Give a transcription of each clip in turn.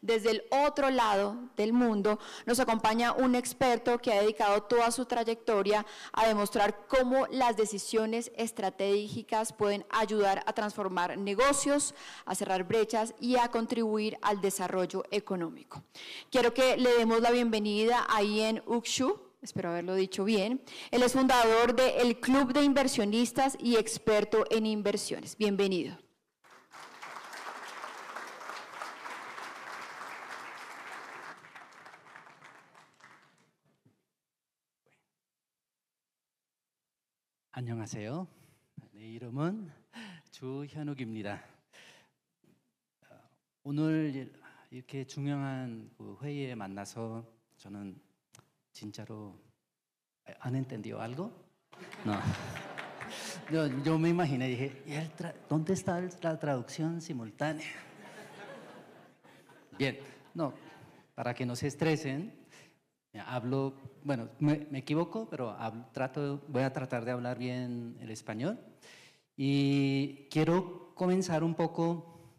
desde el otro lado del mundo, nos acompaña un experto que ha dedicado toda su trayectoria a demostrar cómo las decisiones estratégicas pueden ayudar a transformar negocios, a cerrar brechas y a contribuir al desarrollo económico. Quiero que le demos la bienvenida a Ian Ukshu. Espero haberlo dicho bien. Él es fundador del Club de Inversionistas y experto en inversiones. Bienvenido. 안녕하세요. 내 이름은 주현욱입니다. 오늘 이렇게 중요한 회의에 만나서 저는 진짜로 ¿han entendido algo? No. Yo me imaginé, dije, ¿dónde está la traducción simultánea? Bien, no, para que no se estresen, hablo, bueno, me equivoco, pero voy a tratar de hablar bien el español. Y quiero comenzar un poco,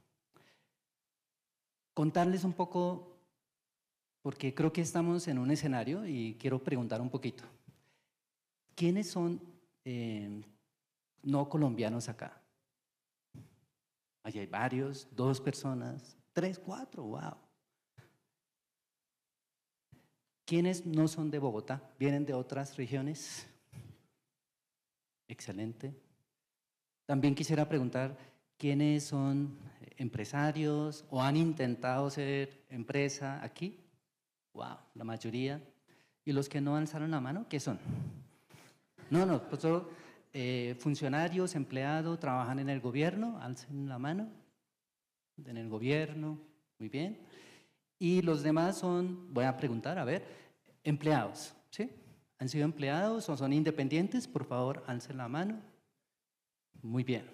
contarles un poco, porque creo que estamos en un escenario y quiero preguntar un poquito. ¿Quiénes son no colombianos acá? Allí hay varios, 2 personas, 3, 4, wow. ¿Quiénes no son de Bogotá? ¿Vienen de otras regiones? Excelente. También quisiera preguntar, ¿quiénes son empresarios o han intentado ser empresa aquí? Wow, la mayoría. ¿Y los que no alzaron la mano, qué son? No, pues solo funcionarios, empleados, trabajan en el gobierno, alcen la mano. En el gobierno, muy bien. Y los demás son, voy a preguntar, a ver, empleados, ¿sí? ¿Han sido empleados o son independientes? Por favor, alcen la mano. Muy bien,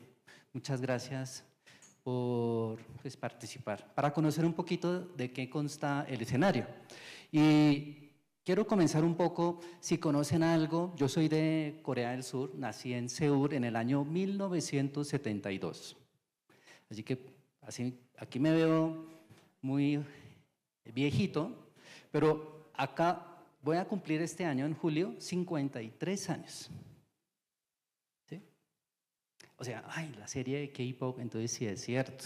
muchas gracias por participar. Para conocer un poquito de qué consta el escenario. Y quiero comenzar un poco, si conocen algo, yo soy de Corea del Sur, nací en Seúl en el año 1972. Así que aquí me veo muy viejito, pero acá voy a cumplir este año, en julio, 53 años. ¿Sí? O sea, la serie de K-pop, entonces sí es cierto,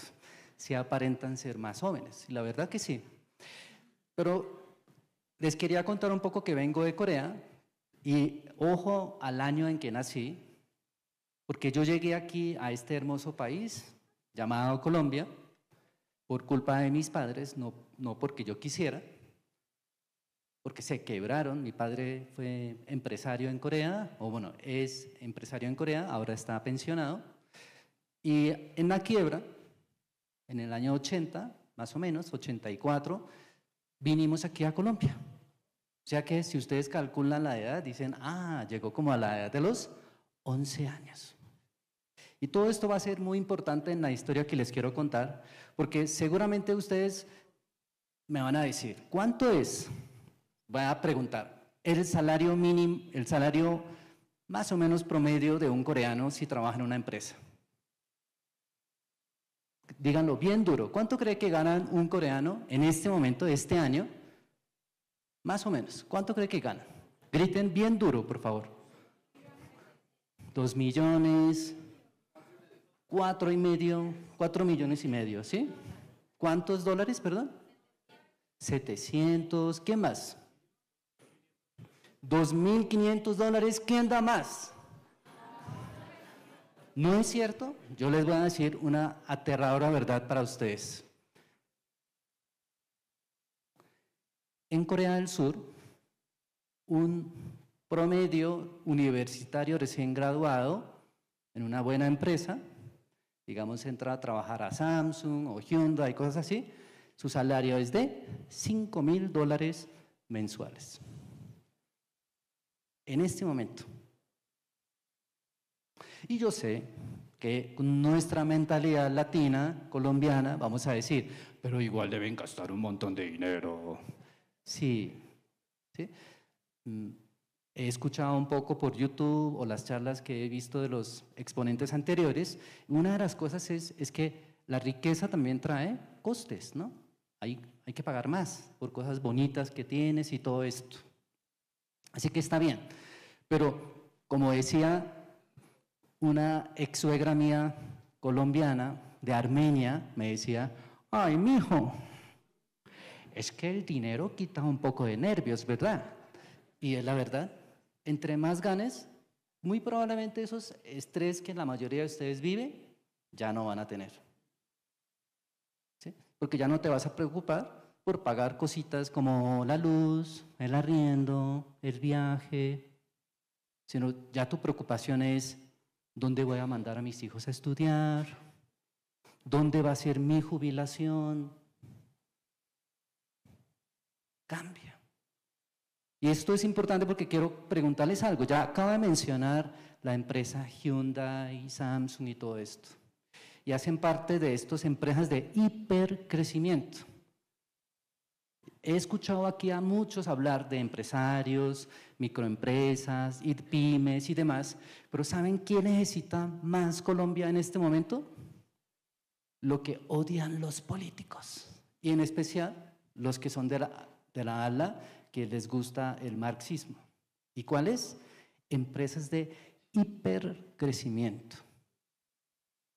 sí aparentan ser más jóvenes, y la verdad que sí. Pero les quería contar un poco que vengo de Corea, y ojo al año en que nací, porque yo llegué aquí a este hermoso país llamado Colombia, por culpa de mis padres, no porque yo quisiera, porque se quebraron. Mi padre fue empresario en Corea, o bueno, es empresario en Corea, ahora está pensionado. Y en la quiebra, en el año 80, más o menos, 84, vinimos aquí a Colombia. O sea que si ustedes calculan la edad, dicen, llegó como a la edad de los 11 años. Y todo esto va a ser muy importante en la historia que les quiero contar, porque seguramente ustedes me van a decir, ¿cuánto es? Voy a preguntar, el salario mínimo, el salario más o menos promedio de un coreano si trabaja en una empresa. Díganlo bien duro, ¿cuánto cree que ganan un coreano en este momento, este año? Más o menos, ¿cuánto cree que ganan? Griten bien duro, por favor. 2 millones... 4 millones y medio, ¿sí? ¿Cuántos dólares, perdón? 700, ¿qué más? 2.500 dólares, ¿quién da más? ¿No es cierto? Yo les voy a decir una aterradora verdad para ustedes. En Corea del Sur, un promedio universitario recién graduado en una buena empresa, digamos, entra a trabajar a Samsung o Hyundai, cosas así, su salario es de $5.000 mensuales. En este momento. Y yo sé que con nuestra mentalidad latina, colombiana, vamos a decir, pero igual deben gastar un montón de dinero. Sí, ¿sí? He escuchado un poco por YouTube o las charlas que he visto de los exponentes anteriores. Una de las cosas es que la riqueza también trae costes, ¿no? hay que pagar más por cosas bonitas que tienes y todo esto. Así que está bien. Pero, como decía una ex suegra mía colombiana de Armenia, me decía, ay, mijo, es que el dinero quita un poco de nervios, ¿verdad? Y es la verdad, entre más ganes, muy probablemente esos estrés que la mayoría de ustedes vive, ya no van a tener. ¿Sí? Porque ya no te vas a preocupar por pagar cositas como la luz, el arriendo, el viaje, sino ya tu preocupación es dónde voy a mandar a mis hijos a estudiar, dónde va a ser mi jubilación. Cambia. Y esto es importante porque quiero preguntarles algo. Ya acabo de mencionar la empresa Hyundai, Samsung y todo esto. Y hacen parte de estas empresas de hipercrecimiento. He escuchado aquí a muchos hablar de empresarios, microempresas, y pymes y demás, pero ¿saben quién necesita más Colombia en este momento? Lo que odian los políticos, y en especial los que son de la ala que les gusta el marxismo. ¿Y cuáles? Empresas de hipercrecimiento.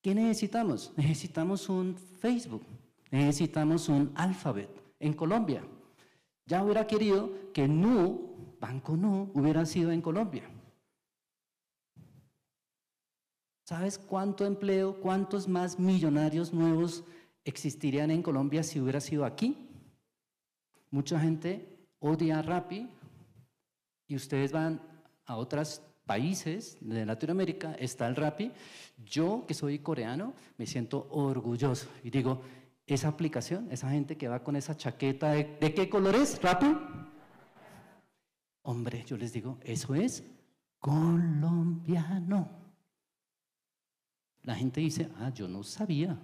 ¿Qué necesitamos? Necesitamos un Facebook, necesitamos un Alphabet en Colombia. Ya hubiera querido que Nu, Banco Nu, hubiera sido en Colombia. ¿Sabes cuánto empleo, cuántos más millonarios nuevos existirían en Colombia si hubiera sido aquí? Mucha gente odia a Rappi y ustedes van a otros países de Latinoamérica, está el Rappi. Yo, que soy coreano, me siento orgulloso y digo, esa aplicación, esa gente que va con esa chaqueta, ¿de qué color es, Rappi? Hombre, yo les digo, eso es colombiano. La gente dice, ah, yo no sabía.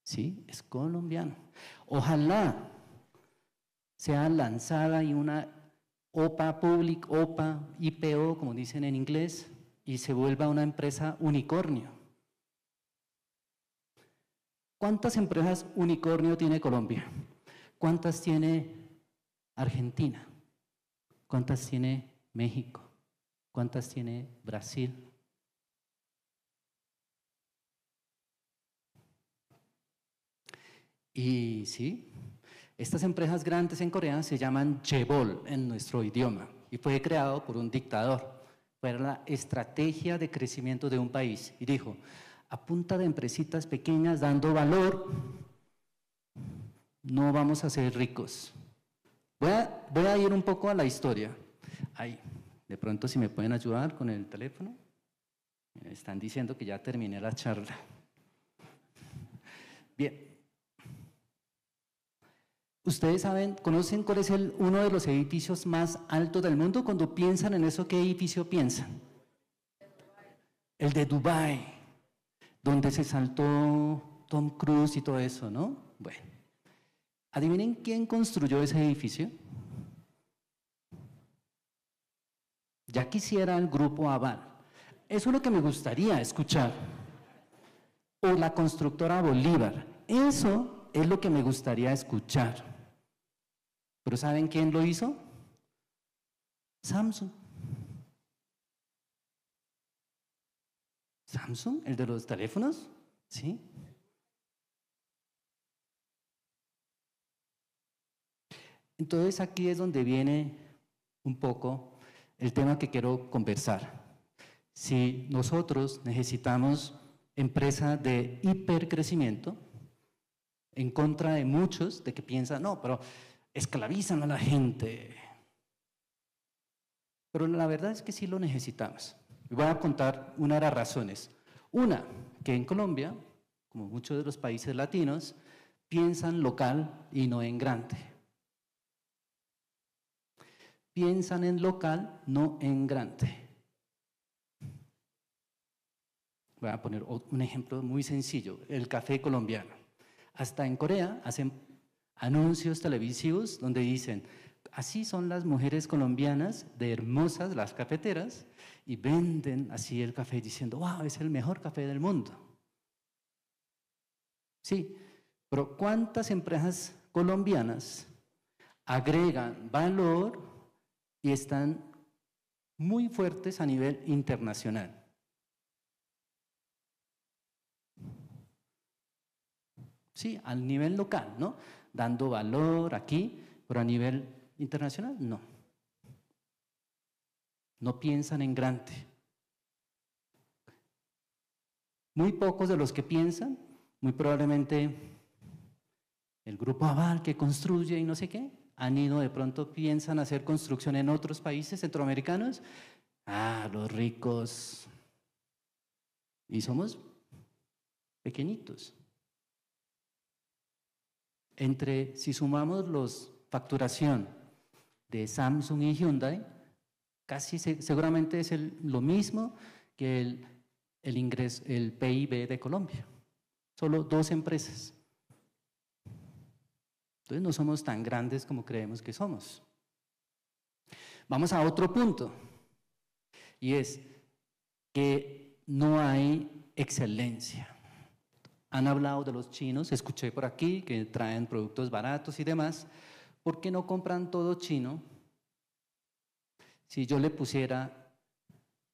Sí, es colombiano. Ojalá sea lanzada y una OPA Public, OPA, IPO, como dicen en inglés, y se vuelva una empresa unicornio. ¿Cuántas empresas unicornio tiene Colombia? ¿Cuántas tiene Argentina? ¿Cuántas tiene México? ¿Cuántas tiene Brasil? Y sí, estas empresas grandes en Corea se llaman chaebol en nuestro idioma y fue creado por un dictador. Fue la estrategia de crecimiento de un país y dijo, a punta de empresitas pequeñas dando valor, no vamos a ser ricos. Voy a ir un poco a la historia. Ay, de pronto si me pueden ayudar con el teléfono. Me están diciendo que ya terminé la charla. Bien. ¿Ustedes conocen cuál es uno de los edificios más altos del mundo? Cuando piensan en eso, ¿qué edificio piensan? El de Dubái, donde se saltó Tom Cruise y todo eso, ¿no? Bueno, adivinen quién construyó ese edificio. Ya quisiera el grupo Aval. Eso es lo que me gustaría escuchar. O la constructora Bolívar. Eso es lo que me gustaría escuchar. ¿Pero saben quién lo hizo? Samsung. Samsung, el de los teléfonos, ¿sí? Entonces aquí es donde viene un poco el tema que quiero conversar. Si nosotros necesitamos empresa de hipercrecimiento, en contra de muchos de que piensan, no, pero esclavizan a la gente. Pero la verdad es que sí lo necesitamos. Voy a contar una de las razones. Una, que en Colombia, como muchos de los países latinos, piensan local y no en grande. Piensan en local, no en grande. Voy a poner un ejemplo muy sencillo, el café colombiano. Hasta en Corea hacen anuncios televisivos donde dicen, así son las mujeres colombianas de hermosas, las cafeteras, y venden así el café diciendo, wow, es el mejor café del mundo. Sí, pero ¿cuántas empresas colombianas agregan valor y están muy fuertes a nivel internacional. Sí, al nivel local, ¿no? Dando valor aquí, pero a nivel internacional, no. No piensan en grande. Muy pocos de los que piensan, muy probablemente el grupo Aval que construye y no sé qué, han ido de pronto, piensan hacer construcción en otros países centroamericanos. Ah, los ricos. Y somos pequeñitos. Si sumamos los facturación de Samsung y Hyundai, casi seguramente es lo mismo que el ingreso, el PIB de Colombia. Solo 2 empresas. Entonces no somos tan grandes como creemos que somos. Vamos a otro punto, y es que no hay excelencia. Han hablado de los chinos, escuché por aquí que traen productos baratos y demás. ¿Por qué no compran todo chino? Si yo le pusiera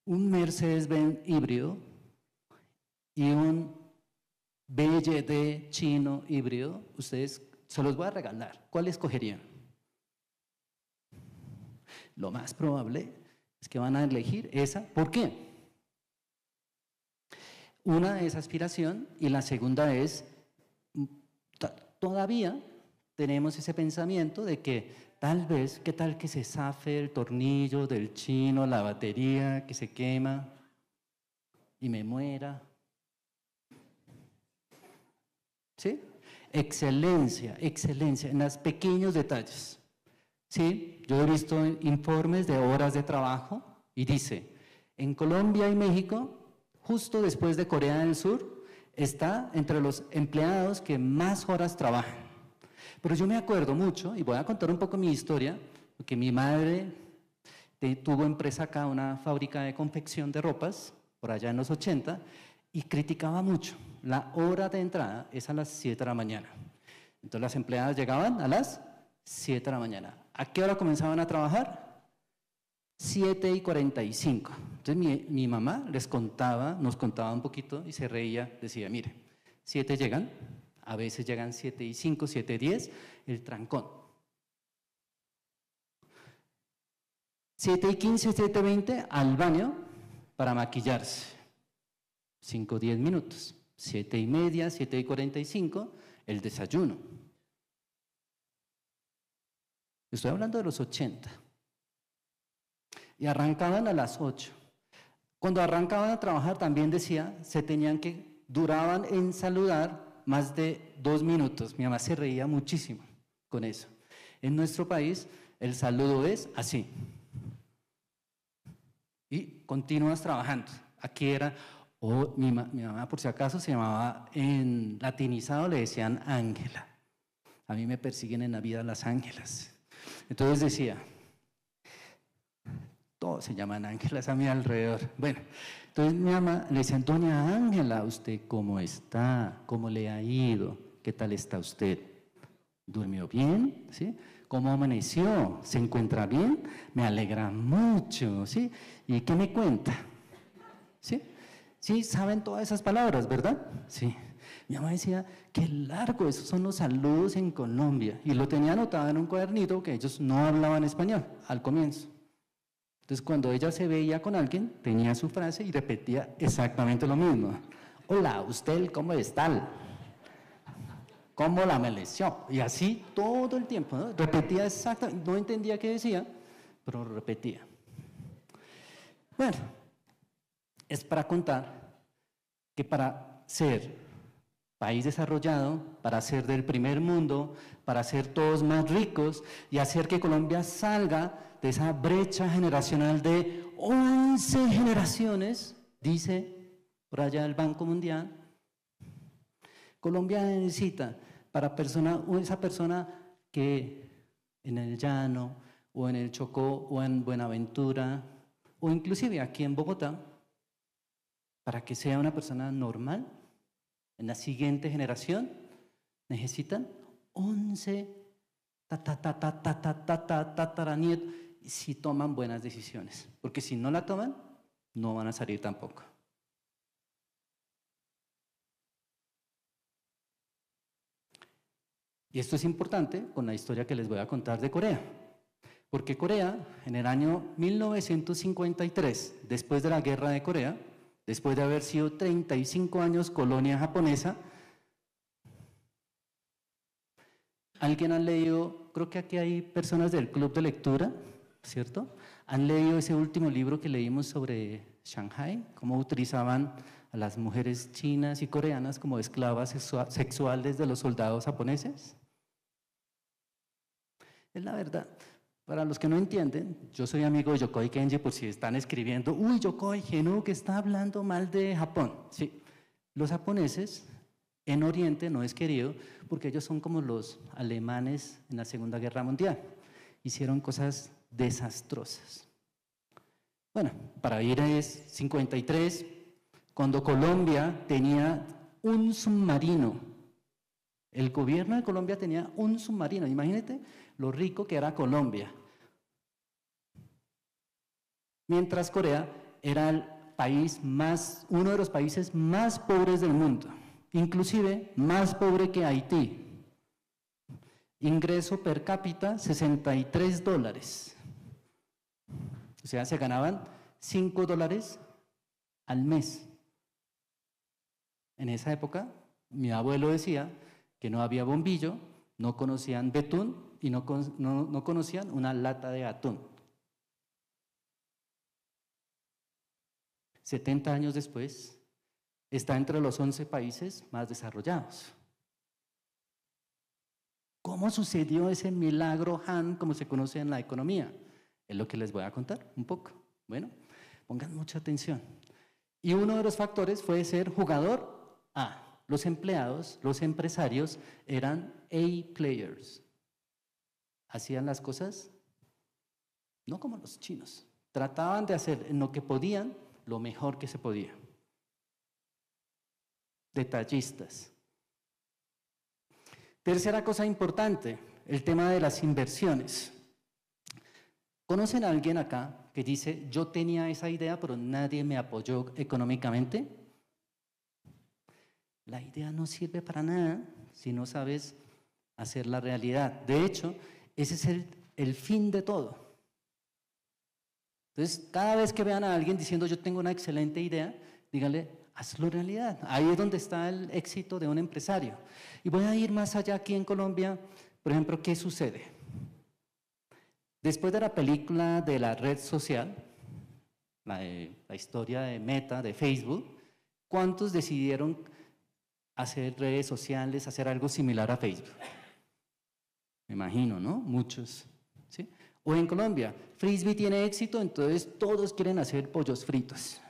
un Mercedes-Benz híbrido y un BYD chino híbrido, ustedes se los voy a regalar. ¿Cuál escogerían? Lo más probable es que van a elegir esa. ¿Por qué? Una es aspiración y la segunda es, todavía tenemos ese pensamiento de que tal vez, ¿qué tal que se zafe el tornillo del chino, la batería que se quema y me muera? ¿Sí? Excelencia, excelencia en los pequeños detalles. Sí, yo he visto informes de horas de trabajo y dice, en Colombia y México, justo después de Corea del Sur, está entre los empleados que más horas trabajan. Pero yo me acuerdo mucho, y voy a contar un poco mi historia, porque mi madre tuvo empresa acá, una fábrica de confección de ropas, por allá en los 80, y criticaba mucho. La hora de entrada es a las 7 de la mañana. Entonces las empleadas llegaban a las 7 de la mañana. ¿A qué hora comenzaban a trabajar? 7:45. Entonces mi mamá nos contaba un poquito y se reía, decía, mire, 7 llegan, a veces llegan 7:05, 7:10, el trancón. 7:15, 7:20 al baño para maquillarse. 5-10 minutos. 7:30, 7:45, el desayuno. Estoy hablando de los 80. Y arrancaban a las 8. Cuando arrancaban a trabajar también decía, duraban en saludar más de 2 minutos. Mi mamá se reía muchísimo con eso. En nuestro país el saludo es así. Y continúas trabajando. Aquí era, mi mamá por si acaso se llamaba, en latinizado le decían Ángela. A mí me persiguen en la vida las Ángelas. Entonces decía, todos se llaman Ángelas a mi alrededor. Bueno, entonces mi mamá le decía, doña Ángela, ¿usted cómo está? ¿Cómo le ha ido? ¿Qué tal está usted? ¿Durmió bien? ¿Sí? ¿Cómo amaneció? ¿Se encuentra bien? Me alegra mucho, ¿sí? ¿Y qué me cuenta? ¿Sí? Sí, saben todas esas palabras, ¿verdad? Sí. Mi mamá decía, qué largo, esos son los saludos en Colombia. Y lo tenía anotado en un cuadernito que ellos no hablaban español al comienzo. Entonces, cuando ella se veía con alguien, tenía su frase y repetía exactamente lo mismo. Hola, ¿usted cómo está? ¿Cómo la amaneció? Y así todo el tiempo, ¿no? Repetía exactamente, no entendía qué decía, pero repetía. Bueno, es para contar que para ser país desarrollado, para ser del primer mundo, para ser todos más ricos y hacer que Colombia salga de esa brecha generacional de 11 generaciones, dice por allá el Banco Mundial, Colombia necesita para esa persona que en el Llano o en el Chocó o en Buenaventura o inclusive aquí en Bogotá, para que sea una persona normal, en la siguiente generación necesitan 11 tataranietos, si toman buenas decisiones, porque si no la toman, no van a salir tampoco. Y esto es importante con la historia que les voy a contar de Corea. Porque Corea, en el año 1953, después de la Guerra de Corea, después de haber sido 35 años colonia japonesa, ¿alguien ha leído? Creo que aquí hay personas del club de lectura, ¿cierto? ¿Han leído ese último libro que leímos sobre Shanghai? Cómo utilizaban a las mujeres chinas y coreanas como esclavas sexuales de los soldados japoneses. Es la verdad. Para los que no entienden, yo soy amigo de Yokoi Kenji, por si están escribiendo, uy, Yokoi Kenji, que está hablando mal de Japón. Sí, los japoneses en Oriente no es querido porque ellos son como los alemanes en la Segunda Guerra Mundial. Hicieron cosas desastrosas. Bueno, para ir es 53, cuando Colombia tenía un submarino. El gobierno de Colombia tenía un submarino, imagínate lo rico que era Colombia. Mientras Corea era el país uno de los países más pobres del mundo, inclusive más pobre que Haití. Ingreso per cápita, $63. O sea, se ganaban $5 al mes. En esa época, mi abuelo decía que no había bombillo, no conocían betún y no conocían una lata de atún. 70 años después, está entre los 11 países más desarrollados. ¿Cómo sucedió ese milagro Han, como se conoce en la economía? Es lo que les voy a contar un poco. Bueno, pongan mucha atención. Y uno de los factores fue ser jugador A. Los empleados, los empresarios eran A-players. Hacían las cosas no como los chinos. Trataban de hacer en lo que podían lo mejor que se podía. Detallistas. Tercera cosa importante, el tema de las inversiones. ¿Conocen a alguien acá que dice, yo tenía esa idea, pero nadie me apoyó económicamente? La idea no sirve para nada si no sabes hacer la realidad. De hecho, ese es el fin de todo. Entonces, cada vez que vean a alguien diciendo, yo tengo una excelente idea, díganle, hazlo realidad. Ahí es donde está el éxito de un empresario. Y voy a ir más allá aquí en Colombia. Por ejemplo, ¿qué sucede? Después de la película de la red social, la historia de Meta, de Facebook, ¿cuántos decidieron hacer redes sociales, hacer algo similar a Facebook? Me imagino, ¿no? Muchos. ¿Sí? O en Colombia, Frisbee tiene éxito, entonces todos quieren hacer pollos fritos.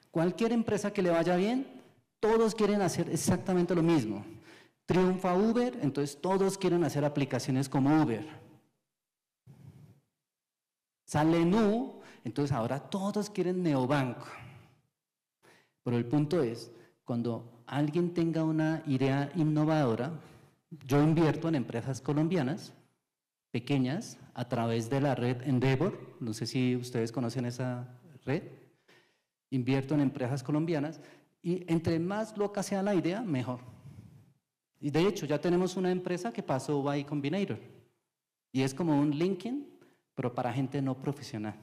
Cualquier empresa que le vaya bien, todos quieren hacer exactamente lo mismo. Triunfa Uber, entonces todos quieren hacer aplicaciones como Uber. Sale Nu, entonces ahora todos quieren neobanco. Pero el punto es, cuando alguien tenga una idea innovadora, yo invierto en empresas colombianas, pequeñas, a través de la red Endeavor, no sé si ustedes conocen esa red, invierto en empresas colombianas y entre más loca sea la idea, mejor. Y de hecho, ya tenemos una empresa que pasó Y Combinator y es como un LinkedIn, pero para gente no profesional.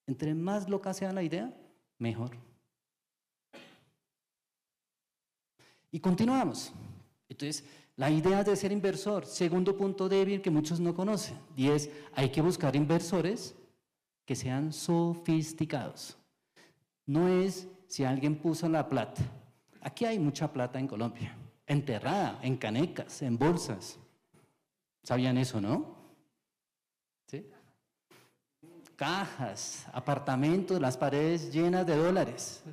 Entre más loca sea la idea, mejor. Y continuamos. Entonces, la idea de ser inversor, segundo punto débil que muchos no conocen, y es, hay que buscar inversores que sean sofisticados. No es si alguien puso la plata. Aquí hay mucha plata en Colombia, enterrada, en canecas, en bolsas. ¿Sabían eso, no? ¿Sí? Cajas, apartamentos, las paredes llenas de dólares.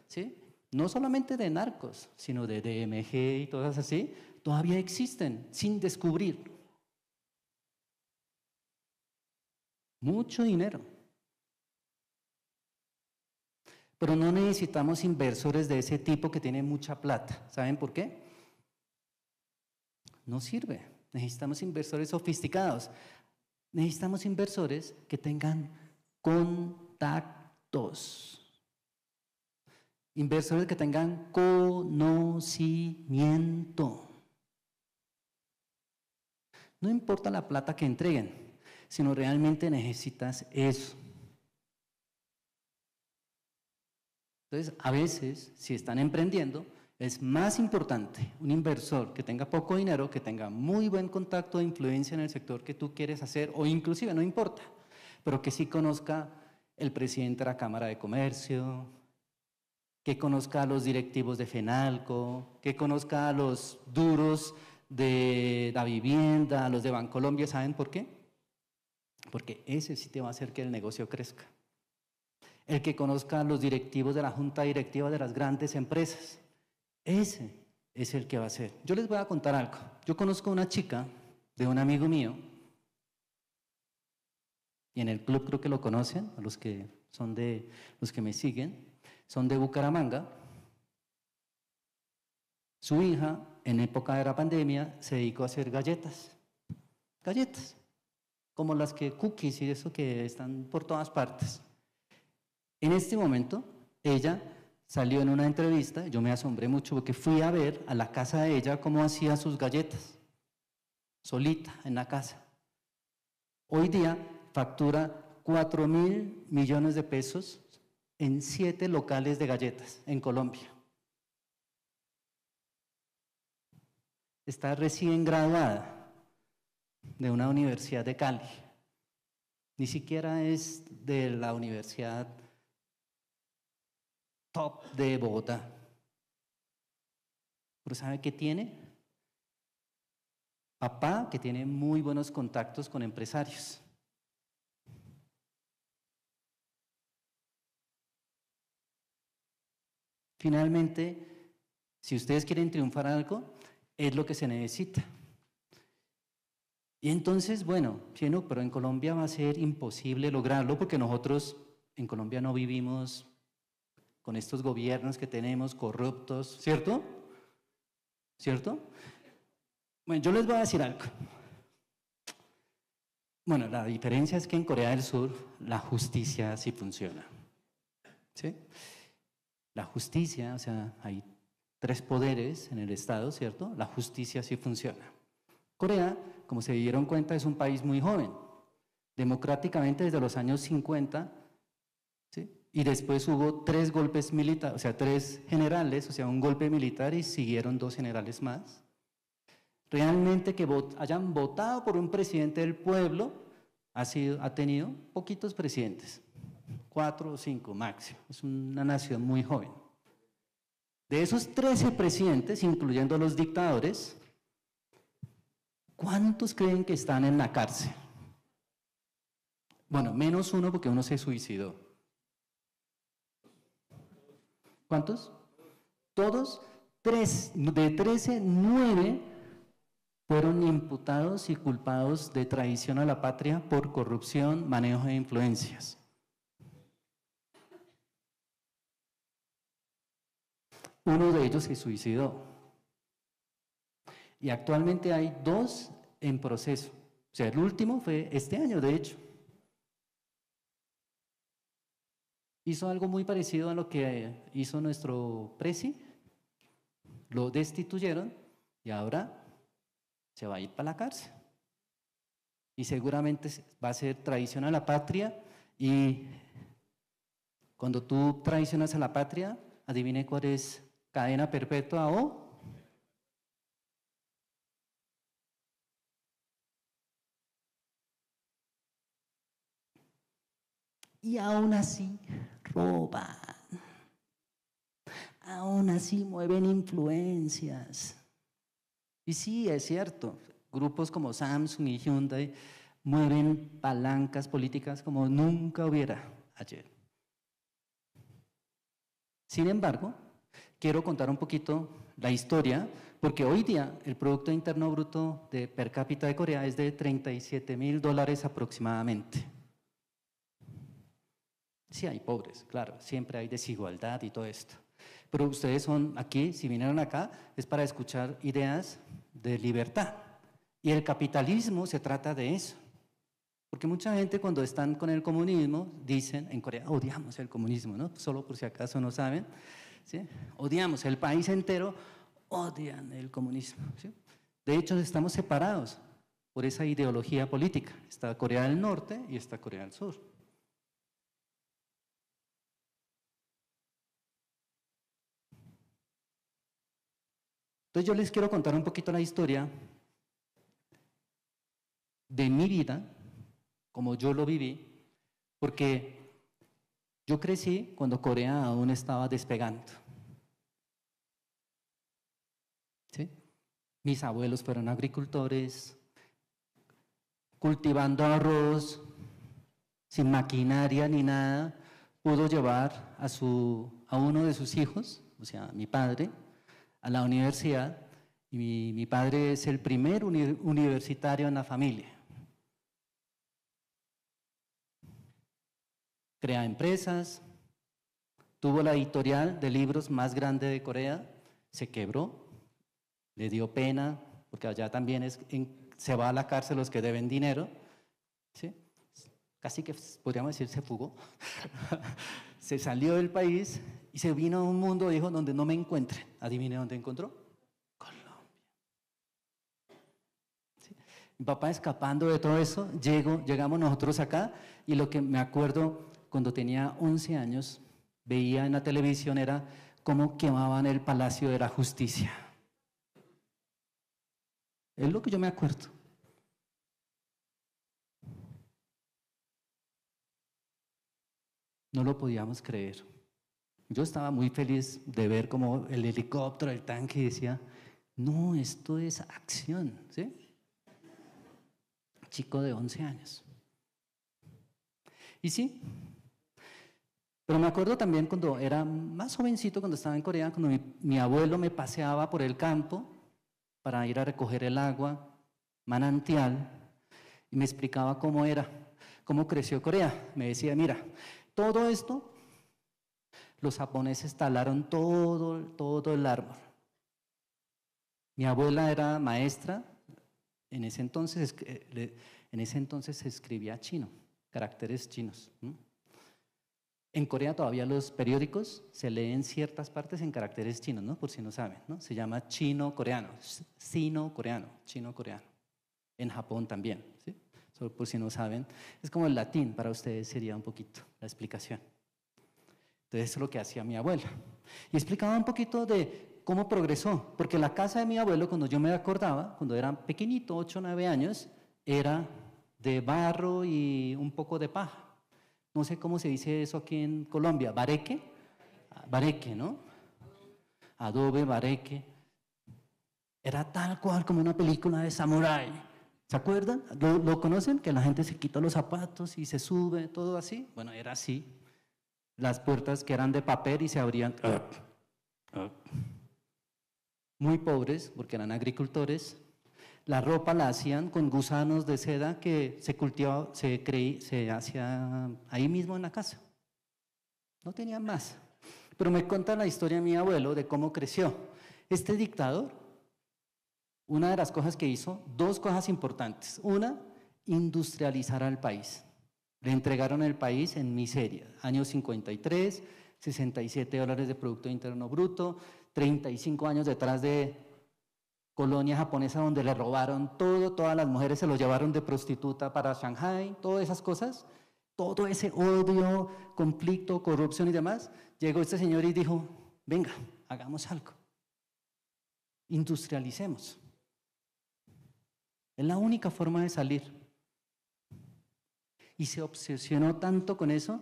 ¿Sí? No solamente de narcos, sino de DMG y todas así, todavía existen sin descubrir. Mucho dinero. Pero no necesitamos inversores de ese tipo que tienen mucha plata. ¿Saben por qué? No sirve. Necesitamos inversores sofisticados. Necesitamos inversores que tengan contactos. Inversores que tengan conocimiento. No importa la plata que entreguen, sino realmente necesitas eso. Entonces, a veces, si están emprendiendo, es más importante un inversor que tenga poco dinero, que tenga muy buen contacto de influencia en el sector que tú quieres hacer, o inclusive, no importa, pero que sí conozca el presidente de la Cámara de Comercio, que conozca a los directivos de FENALCO, que conozca a los duros de la vivienda, a los de Bancolombia. ¿Saben por qué? Porque ese sí te va a hacer que el negocio crezca. El que conozca a los directivos de la junta directiva de las grandes empresas, ese es el que va a ser. Yo les voy a contar algo. Yo conozco a una chica de un amigo mío, y en el club creo que lo conocen, a los que son de los que me siguen, son de Bucaramanga. Su hija, en época de la pandemia, se dedicó a hacer galletas, como las que cookies y eso que están por todas partes. En este momento, ella salió en una entrevista, yo me asombré mucho porque fui a ver a la casa de ella cómo hacía sus galletas, solita en la casa. Hoy día factura 4.000 millones de pesos en 7 locales de galletas en Colombia. Está recién graduada de una universidad de Cali. Ni siquiera es de la universidad top de Bogotá. Pero ¿sabe qué tiene? Papá que tiene muy buenos contactos con empresarios. Finalmente, si ustedes quieren triunfar en algo, es lo que se necesita. Y entonces, bueno, pero en Colombia va a ser imposible lograrlo porque nosotros en Colombia no vivimos con estos gobiernos que tenemos corruptos, ¿cierto? ¿Cierto? Bueno, yo les voy a decir algo. Bueno, la diferencia es que en Corea del Sur la justicia sí funciona, ¿sí? La justicia, o sea, hay 3 poderes en el Estado, ¿cierto? La justicia sí funciona. Corea, como se dieron cuenta, es un país muy joven, democráticamente desde los años 50, ¿sí? Y después hubo 3 golpes militares, o sea, 3 generales, o sea, un golpe militar y siguieron 2 generales más. Realmente que hayan votado por un presidente del pueblo ha tenido poquitos presidentes, 4 o 5 máximo, es una nación muy joven. De esos 13 presidentes, incluyendo los dictadores, ¿cuántos creen que están en la cárcel? Bueno, menos uno porque uno se suicidó. ¿Cuántos? Todos, 3, de 13, 9 fueron imputados y culpados de traición a la patria por corrupción, manejo de influencias. Uno de ellos se suicidó. Y actualmente hay 2 en proceso. O sea, el último fue este año, de hecho. Hizo algo muy parecido a lo que hizo nuestro presi. Lo destituyeron y ahora se va a ir para la cárcel. Y seguramente va a ser traición a la patria. Y cuando tú traicionas a la patria, adivine cuál es: cadena perpetua o... Y aún así roban, aún así mueven influencias. Y sí, es cierto, grupos como Samsung y Hyundai mueven palancas políticas como nunca hubiera ayer. Sin embargo, quiero contar un poquito la historia, porque hoy día el Producto Interno Bruto de per cápita de Corea es de $37.000 aproximadamente. Sí hay pobres, claro, siempre hay desigualdad y todo esto. Pero ustedes son aquí, si vinieron acá, es para escuchar ideas de libertad. Y el capitalismo se trata de eso. Porque mucha gente cuando están con el comunismo, dicen, en Corea odiamos el comunismo, ¿no? Solo por si acaso no saben, ¿sí? Odiamos, el país entero odian el comunismo, ¿sí? De hecho, estamos separados por esa ideología política. Está Corea del Norte y está Corea del Sur. Entonces yo les quiero contar un poquito la historia de mi vida, como yo lo viví, porque yo crecí cuando Corea aún estaba despegando. ¿Sí? Mis abuelos fueron agricultores, cultivando arroz, sin maquinaria ni nada, pudo llevar a uno de sus hijos, o sea, mi padre, a la universidad, y mi padre es el primer universitario en la familia. Crea empresas, tuvo la editorial de libros más grande de Corea, se quebró, le dio pena, porque allá también se va a la cárcel los que deben dinero, ¿sí? Casi que podríamos decir se fugó, se salió del país y se vino a un mundo, dijo, donde no me encuentren. ¿Adivine dónde encontró? Colombia. ¿Sí? Mi papá escapando de todo eso, llegamos nosotros acá y lo que me acuerdo cuando tenía 11 años, veía en la televisión era cómo quemaban el Palacio de la Justicia. Es lo que yo me acuerdo. No lo podíamos creer. Yo estaba muy feliz de ver como el helicóptero, el tanque, y decía, no, esto es acción, ¿sí? Chico de 11 años. Y sí, pero me acuerdo también cuando era más jovencito, cuando estaba en Corea, cuando mi abuelo me paseaba por el campo para ir a recoger el agua, manantial, y me explicaba cómo era, cómo creció Corea. Me decía, mira, todo esto, los japoneses talaron todo el árbol. Mi abuela era maestra, en ese entonces se escribía chino, caracteres chinos. En Corea todavía los periódicos se leen ciertas partes en caracteres chinos, ¿no? Por si no saben, ¿no? Se llama chino-coreano, sino-coreano, chino-coreano. En Japón también, ¿sí? Solo por si no saben. Es como el latín, para ustedes sería un poquito la explicación. Entonces eso es lo que hacía mi abuela. Y explicaba un poquito de cómo progresó, porque la casa de mi abuelo, cuando yo me acordaba, cuando era pequeñito, 8 o 9 años, era de barro y un poco de paja. No sé cómo se dice eso aquí en Colombia, bareque, bareque, ¿no? Adobe, bareque. Era tal cual como una película de samurái. ¿Se acuerdan? ¿Lo conocen? Que la gente se quita los zapatos y se sube, todo así. Bueno, era así. Las puertas que eran de papel y se abrían. Muy pobres, porque eran agricultores. La ropa la hacían con gusanos de seda que se cultivaba, se hacía ahí mismo en la casa. No tenían más. Pero me cuenta la historia de mi abuelo de cómo creció. Este dictador, una de las cosas que hizo, dos cosas importantes. Una, industrializar al país. Le entregaron el país en miseria. Años 53, $67 de Producto Interno Bruto, 35 años detrás de colonia japonesa donde le robaron todo, todas las mujeres se lo llevaron de prostituta para Shanghai, todas esas cosas, todo ese odio, conflicto, corrupción y demás. Llegó este señor y dijo, venga, hagamos algo, industrialicemos. Es la única forma de salir. Y se obsesionó tanto con eso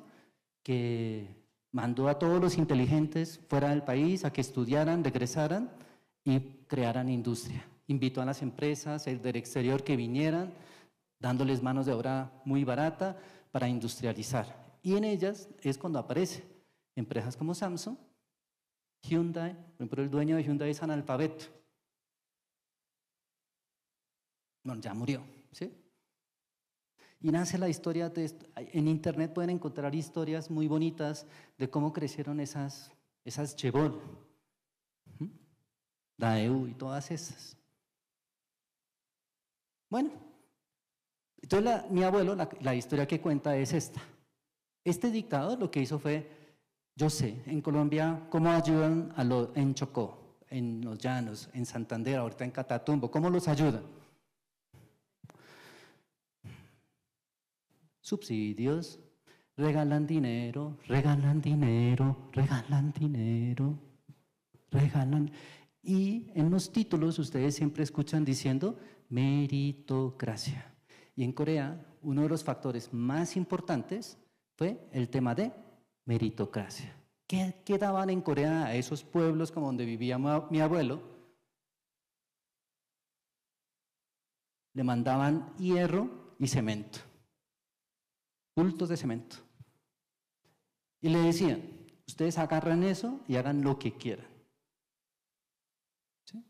que mandó a todos los inteligentes fuera del país a que estudiaran, regresaran y crearan industria. Invitó a las empresas del exterior que vinieran, dándoles manos de obra muy barata para industrializar. Y en ellas es cuando aparece empresas como Samsung, Hyundai, por ejemplo, el dueño de Hyundai es analfabeto. Bueno, ya murió, ¿sí? Y nace la historia de esto. En internet pueden encontrar historias muy bonitas de cómo crecieron esas Chebol, Daewoo y todas esas. Bueno, entonces mi abuelo, la historia que cuenta es esta. Este dictador lo que hizo fue, yo sé, en Colombia, cómo ayudan en Chocó, en los Llanos, en Santander, ahorita en Catatumbo, ¿cómo los ayudan? Subsidios, regalan dinero, regalan dinero, regalan dinero, regalan. Y en los títulos ustedes siempre escuchan diciendo meritocracia. Y en Corea, uno de los factores más importantes fue el tema de meritocracia. ¿Qué daban en Corea a esos pueblos como donde vivía mi abuelo? Le mandaban hierro y cemento, bultos de cemento. Y le decían, ustedes agarran eso y hagan lo que quieran. ¿Sí?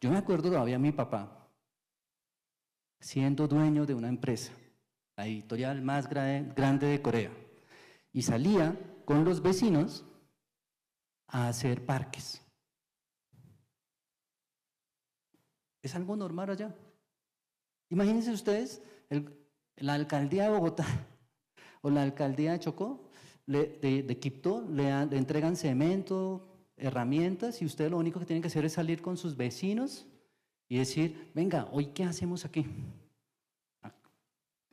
Yo me acuerdo todavía mi papá, siendo dueño de una empresa, la editorial más grande de Corea, y salía con los vecinos a hacer parques. Es algo normal allá. Imagínense ustedes, la alcaldía de Bogotá o la alcaldía de Chocó, de Quibdó, le entregan cemento, herramientas, y usted lo único que tiene que hacer es salir con sus vecinos y decir, venga, ¿hoy qué hacemos aquí?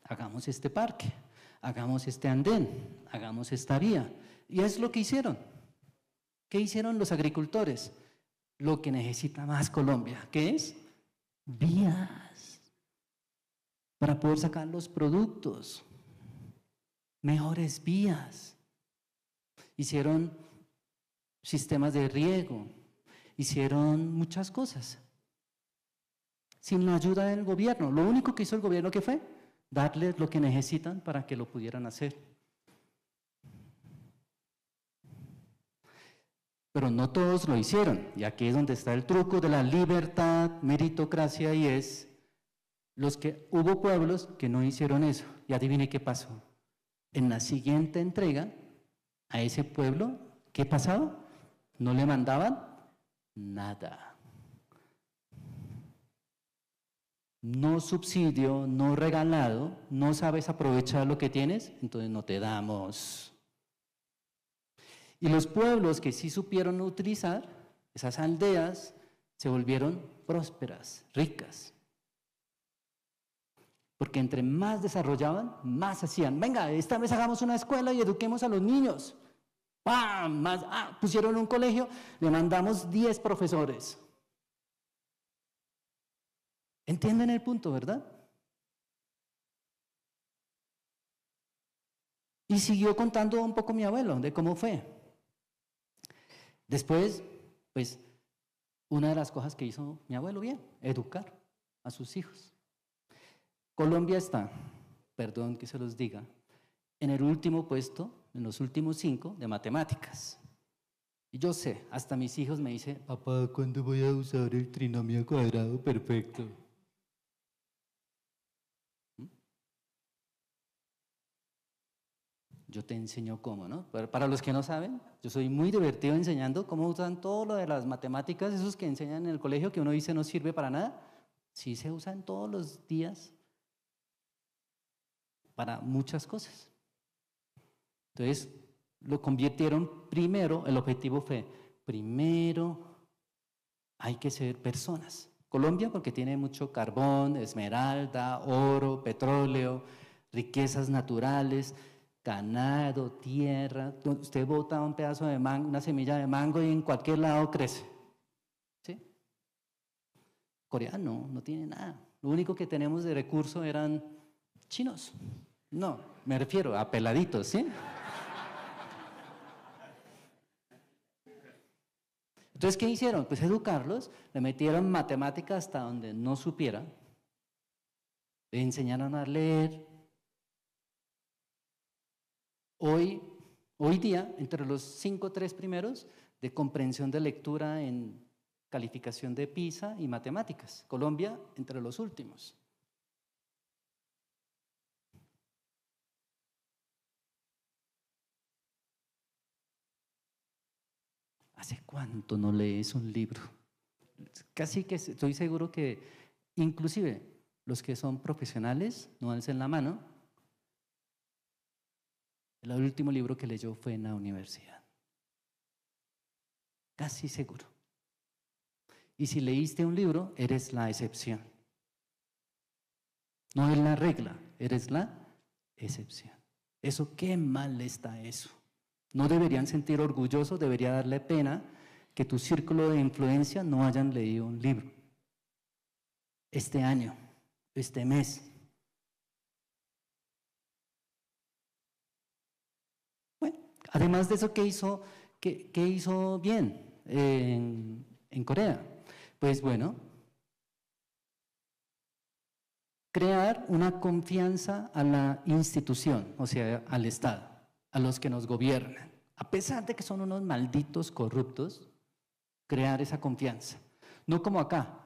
Hagamos este parque, hagamos este andén, hagamos esta vía. Y es lo que hicieron. ¿Qué hicieron los agricultores? Lo que necesita más Colombia, ¿qué es? Vías para poder sacar los productos, mejores vías. Hicieron sistemas de riego, hicieron muchas cosas sin la ayuda del gobierno. Lo único que hizo el gobierno, ¿qué fue? Darles lo que necesitan para que lo pudieran hacer. Pero no todos lo hicieron, y aquí es donde está el truco de la libertad, meritocracia, y es hubo pueblos que no hicieron eso. Y adivine qué pasó. En la siguiente entrega, a ese pueblo, ¿qué pasaba? No le mandaban nada. No subsidio, no regalado, no sabes aprovechar lo que tienes, entonces no te damos. Y los pueblos que sí supieron utilizar, esas aldeas, se volvieron prósperas, ricas. Porque entre más desarrollaban, más hacían. Venga, esta vez hagamos una escuela y eduquemos a los niños. ¡Pam! Pusieron un colegio, le mandamos 10 profesores. ¿Entienden el punto, verdad? Y siguió contando un poco mi abuelo de cómo fue. Después, pues, una de las cosas que hizo mi abuelo bien, educar a sus hijos. Colombia está, perdón que se los diga, en el último puesto, en los últimos 5 de matemáticas. Y yo sé, hasta mis hijos me dicen, papá, ¿cuándo voy a usar el trinomio cuadrado perfecto? Yo te enseño cómo, ¿no? Para los que no saben, yo soy muy divertido enseñando cómo usan todo lo de las matemáticas, esos que enseñan en el colegio, que uno dice no sirve para nada, sí se usan todos los días para muchas cosas. Entonces, lo convirtieron primero, el objetivo fue, primero hay que ser personas. Colombia porque tiene mucho carbón, esmeralda, oro, petróleo, riquezas naturales, ganado, tierra. Usted bota un pedazo de mango, una semilla de mango y en cualquier lado crece. ¿Sí? Corea no tiene nada. Lo único que tenemos de recurso eran chinos. No, me refiero a peladitos, ¿sí? Entonces, ¿qué hicieron? Pues educarlos, le metieron matemáticas hasta donde no supiera, le enseñaron a leer. Hoy día, entre los 5 o 3 primeros de comprensión de lectura en calificación de PISA y matemáticas. Colombia, entre los últimos. ¿Hace cuánto no lees un libro? Casi que estoy seguro que inclusive los que son profesionales, no alcen la mano, el último libro que leyó fue en la universidad. Casi seguro. Y si leíste un libro, eres la excepción. No es la regla, eres la excepción. Eso, qué mal está eso. No deberían sentir orgullosos, debería darle pena que tu círculo de influencia no hayan leído un libro. Este año, este mes. Bueno, además de eso, ¿qué hizo bien en Corea? Pues bueno, crear una confianza a la institución, o sea, al Estado, a los que nos gobiernan. A pesar de que son unos malditos corruptos, crear esa confianza. No como acá.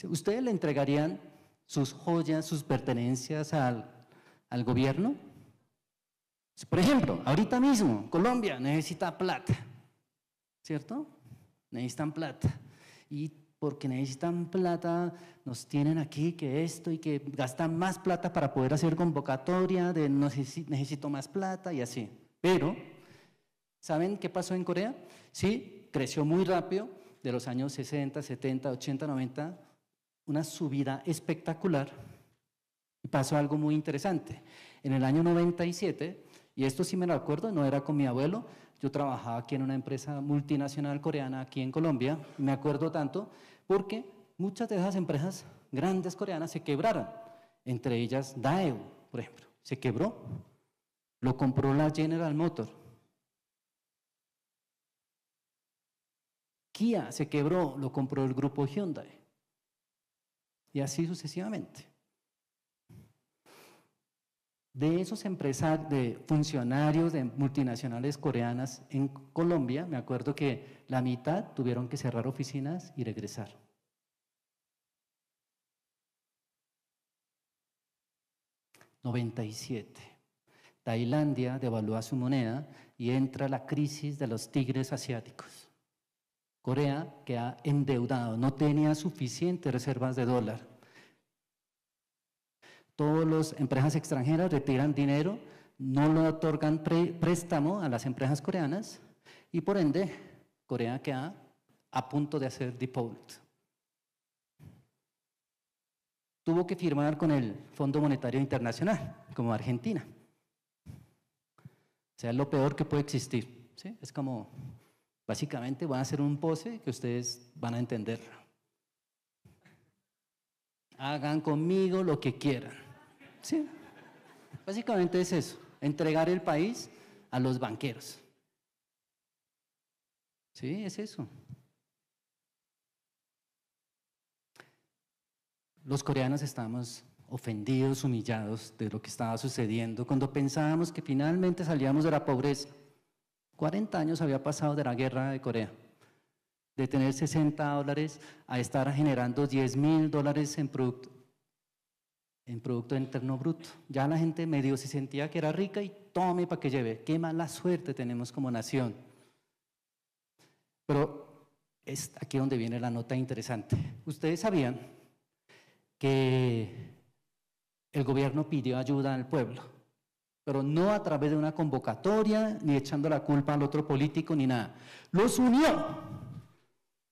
¿Ustedes le entregarían sus joyas, sus pertenencias al gobierno? Por ejemplo, ahorita mismo, Colombia necesita plata, ¿cierto? Necesitan plata. Y porque necesitan plata, nos tienen aquí que esto y que gastan más plata para poder hacer convocatoria de necesito más plata y así. Pero, ¿saben qué pasó en Corea? Sí, creció muy rápido, de los años 60, 70, 80, 90, una subida espectacular. Y pasó algo muy interesante. En el año 97, y esto sí me lo acuerdo, no era con mi abuelo, yo trabajaba aquí en una empresa multinacional coreana aquí en Colombia, me acuerdo tanto, porque muchas de esas empresas grandes coreanas se quebraron, entre ellas Daewoo, por ejemplo, se quebró, lo compró la General Motors. Kia se quebró, lo compró el grupo Hyundai. Y así sucesivamente. De esos empresarios, de funcionarios de multinacionales coreanas en Colombia, me acuerdo que la mitad tuvieron que cerrar oficinas y regresar. '97. Tailandia devalúa su moneda y entra la crisis de los tigres asiáticos. Corea queda endeudado, no tenía suficientes reservas de dólar. Todas las empresas extranjeras retiran dinero, no le otorgan préstamo a las empresas coreanas y por ende Corea queda a punto de hacer default. Tuvo que firmar con el Fondo Monetario Internacional, como Argentina. O sea, es lo peor que puede existir, ¿sí? Es como, básicamente van a hacer un pose que ustedes van a entender. Hagan conmigo lo que quieran. Sí, básicamente es eso, entregar el país a los banqueros. Sí, es eso. Los coreanos estábamos ofendidos, humillados de lo que estaba sucediendo cuando pensábamos que finalmente salíamos de la pobreza. 40 años había pasado de la guerra de Corea, de tener $60 a estar generando $10.000 en Producto Interno Bruto. Ya la gente medio se sentía que era rica y tome para que lleve. Qué mala suerte tenemos como nación. Pero es aquí donde viene la nota interesante. Ustedes sabían que el gobierno pidió ayuda al pueblo, pero no a través de una convocatoria, ni echando la culpa al otro político, ni nada. Los unió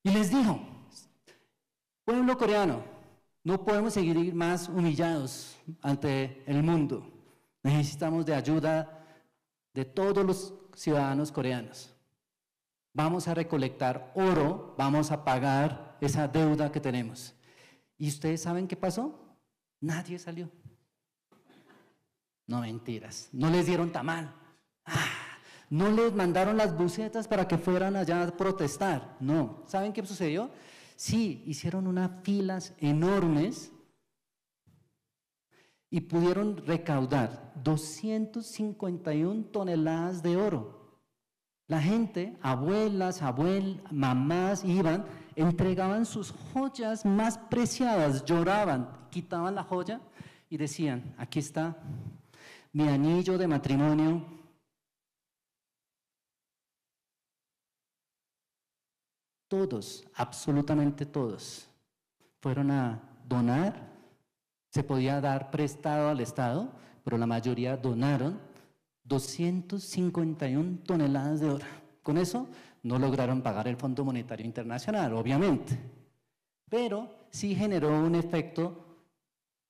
y les dijo, pueblo coreano, no podemos seguir más humillados ante el mundo. Necesitamos de ayuda de todos los ciudadanos coreanos. Vamos a recolectar oro, vamos a pagar esa deuda que tenemos. ¿Y ustedes saben qué pasó? Nadie salió. No, mentiras. No les dieron tamal. No les mandaron las busetas para que fueran allá a protestar. No. ¿Saben qué sucedió? Sí, hicieron unas filas enormes y pudieron recaudar 251 toneladas de oro. La gente, abuelas, mamás, iban, entregaban sus joyas más preciadas, lloraban, quitaban la joya y decían, aquí está mi anillo de matrimonio, Todos, absolutamente todos, fueron a donar. Se podía dar prestado al Estado, pero la mayoría donaron 251 toneladas de oro. Con eso no lograron pagar el Fondo Monetario Internacional, obviamente, pero sí generó un efecto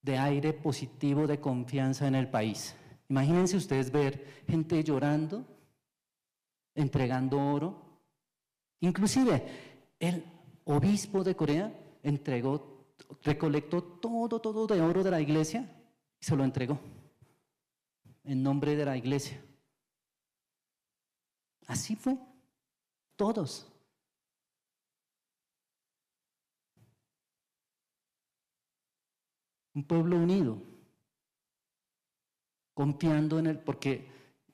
de aire positivo, de confianza en el país. Imagínense ustedes ver gente llorando, entregando oro. Inclusive el obispo de Corea recolectó todo de oro de la iglesia y se lo entregó en nombre de la iglesia. Así fue, todos. Un pueblo unido, confiando en él, porque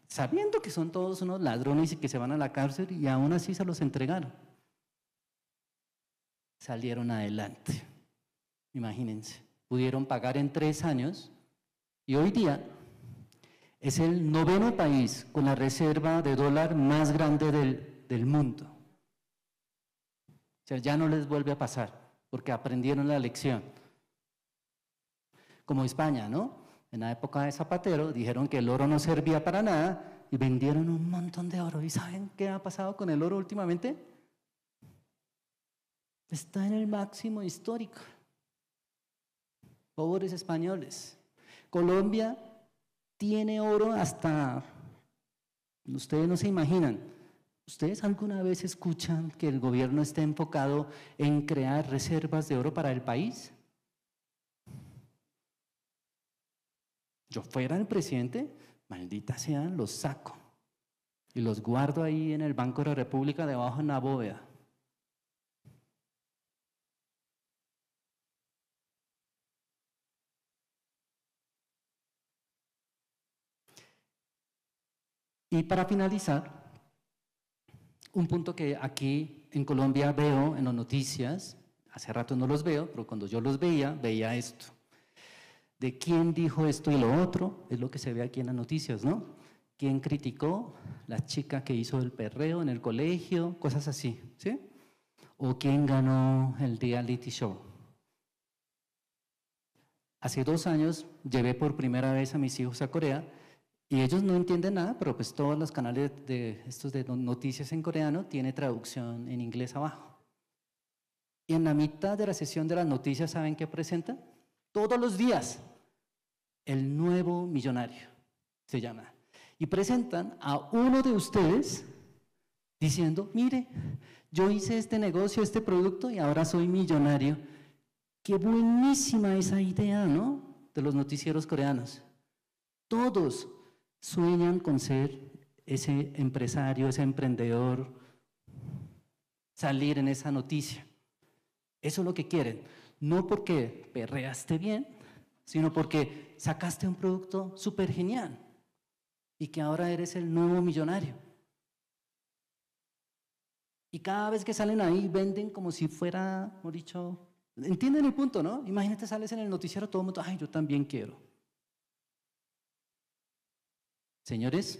sabiendo que son todos unos ladrones y que se van a la cárcel, y aún así se los entregaron. Salieron adelante. Imagínense, pudieron pagar en 3 años y hoy día es el 9º país con la reserva de dólar más grande del mundo. O sea, ya no les vuelve a pasar porque aprendieron la lección. Como España, ¿no? En la época de Zapatero dijeron que el oro no servía para nada y vendieron un montón de oro. ¿Y saben qué ha pasado con el oro últimamente? Está en el máximo histórico. Pobres españoles. Colombia tiene oro hasta, ustedes no se imaginan. ¿Ustedes alguna vez escuchan que el gobierno esté enfocado en crear reservas de oro para el país? Yo fuera el presidente, maldita sea, los saco y los guardo ahí en el Banco de la República debajo en la bóveda. Y para finalizar, un punto que aquí en Colombia veo en las noticias, hace rato no los veo, pero cuando yo los veía esto. De quién dijo esto y lo otro, es lo que se ve aquí en las noticias, ¿no? ¿Quién criticó? La chica que hizo el perreo en el colegio, cosas así, ¿sí? O quién ganó el reality show. Hace 2 años llevé por primera vez a mis hijos a Corea y ellos no entienden nada, pero pues todos los canales de estos de noticias en coreano tiene traducción en inglés abajo. Y en la mitad de la sesión de las noticias, ¿saben qué presentan? Todos los días. El nuevo millonario se llama. Y presentan a uno de ustedes diciendo, mire, yo hice este negocio, este producto y ahora soy millonario. Qué buenísima esa idea, ¿no? De los noticieros coreanos. Todos sueñan con ser ese empresario, ese emprendedor, salir en esa noticia. Eso es lo que quieren. No porque perreaste bien, sino porque sacaste un producto súper genial y que ahora eres el nuevo millonario. Y cada vez que salen ahí venden como si fuera, mejor dicho, ¿entienden el punto, no? Imagínate, sales en el noticiero, todo el mundo, ay, yo también quiero. Señores,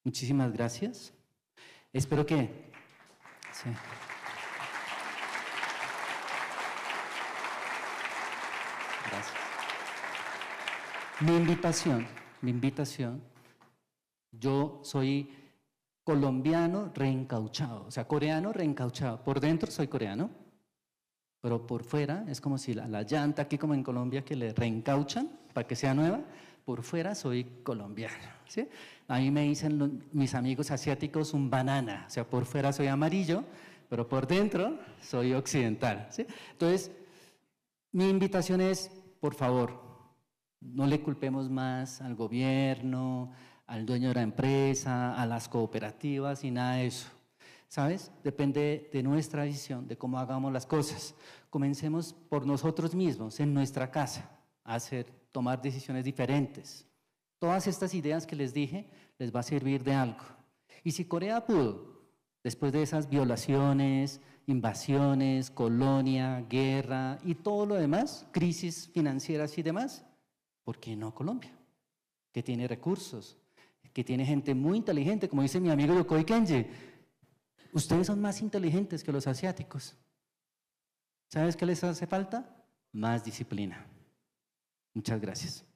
muchísimas gracias. Espero que... Sí. Gracias. Mi invitación, yo soy colombiano reencauchado, o sea, coreano reencauchado. Por dentro soy coreano, pero por fuera es como si la llanta aquí como en Colombia que le reencauchan para que sea nueva, por fuera soy colombiano, ¿sí? A mí me dicen mis amigos asiáticos un banana, o sea, por fuera soy amarillo, pero por dentro soy occidental, ¿sí? Entonces, mi invitación es, por favor, no le culpemos más al gobierno, al dueño de la empresa, a las cooperativas y nada de eso. ¿Sabes? Depende de nuestra decisión, de cómo hagamos las cosas. Comencemos por nosotros mismos, en nuestra casa, a tomar decisiones diferentes. Todas estas ideas que les dije les va a servir de algo. Y si Corea pudo, después de esas violaciones, invasiones, colonia, guerra y todo lo demás, crisis financieras y demás, ¿por qué no Colombia? Que tiene recursos, que tiene gente muy inteligente, como dice mi amigo Yokoi Kenji. Ustedes son más inteligentes que los asiáticos. ¿Sabes qué les hace falta? Más disciplina. Muchas gracias.